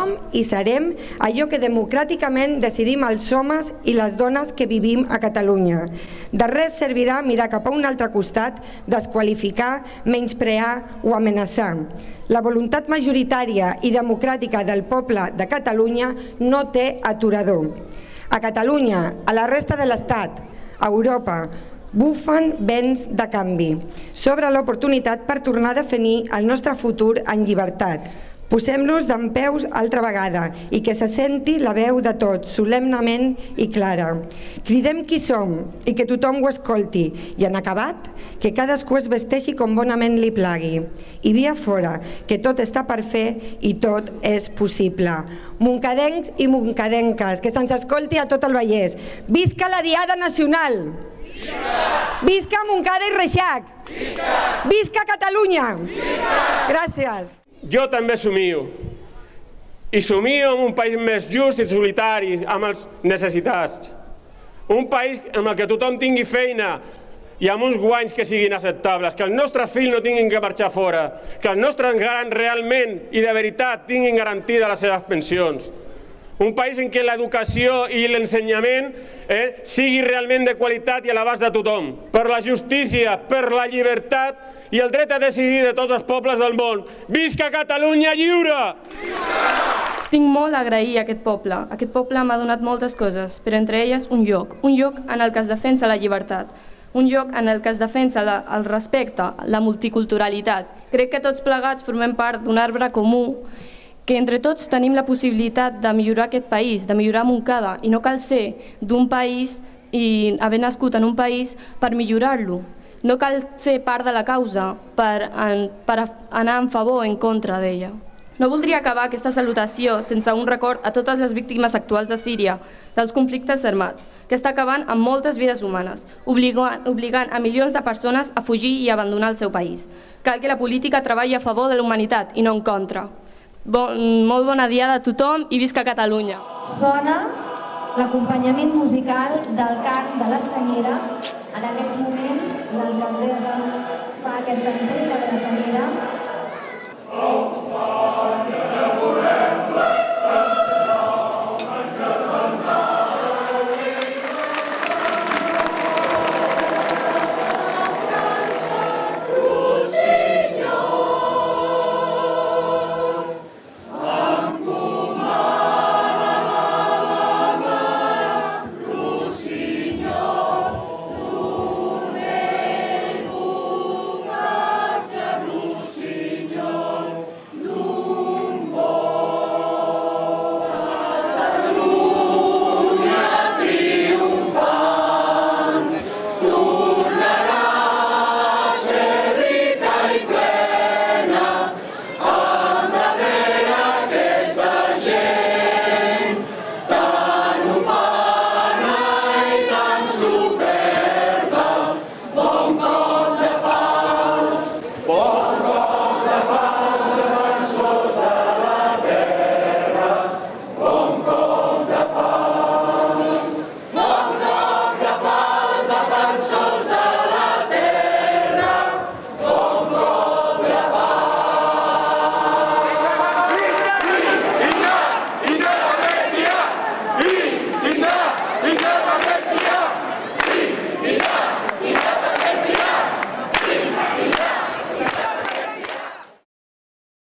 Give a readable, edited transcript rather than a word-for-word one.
som i serem allò que democràticament decidim els homes i les dones que vivim a Catalunya. De res servirà mirar cap a un altre costat, desqualificar, menysprear o amenaçar. La voluntat majoritària i democràtica del poble de Catalunya no té aturador. A Catalunya, a la resta de l'Estat, a Europa, bufen vents de canvi. S'obre l'oportunitat per tornar a definir el nostre futur en llibertat. Posem-nos dempeus altra vegada i que se senti la veu de tots, solemnement i clara. Cridem qui som i que tothom ho escolti i en acabat que cadascú es vesteixi com bonament li plagui. I via fora, que tot està per fer i tot és possible. Moncadencs i moncadenques, que se'ns escolti a tot el Vallès. Visca la Diada Nacional! Visca Montcada i Reixac! Visca Catalunya! Gràcies! Jo també somio. I somio en un país més just i solitari, amb els necessitats. Un país en el que tothom tingui feina i amb uns guanys que siguin acceptables, que els nostres fills no tinguin que marxar fora, que els nostres grans realment i de veritat tinguin garantides les seves pensions. Un país en què l'educació i l'ensenyament sigui realment de qualitat i a l'abast de tothom. Per la justícia, per la llibertat i el dret a decidir de tots els pobles del món. Visca Catalunya lliure! Tinc molt a agrair a aquest poble. Aquest poble m'ha donat moltes coses, però entre elles un lloc en el que es defensa la llibertat, un lloc en el que es defensa el respecte, la multiculturalitat. Crec que tots plegats formem part d'un arbre comú, que entre tots tenim la possibilitat de millorar aquest país, de millorar Montcada, i no cal ser d'un país i haver nascut en un país per millorar-lo. No cal ser part de la causa per anar en favor o en contra d'ella. No voldria acabar aquesta salutació sense un record a totes les víctimes actuals de Síria, dels conflictes armats, que està acabant amb moltes vides humanes, obligant a milions de persones a fugir i abandonar el seu país. Cal que la política treballi a favor de la humanitat i no en contra. Molt bona diada a tothom i visca Catalunya. Sona l'acompanyament musical del cant de l'Estanyera. En aquests moments l'alcaldessa fa aquesta entrega de l'Estanyera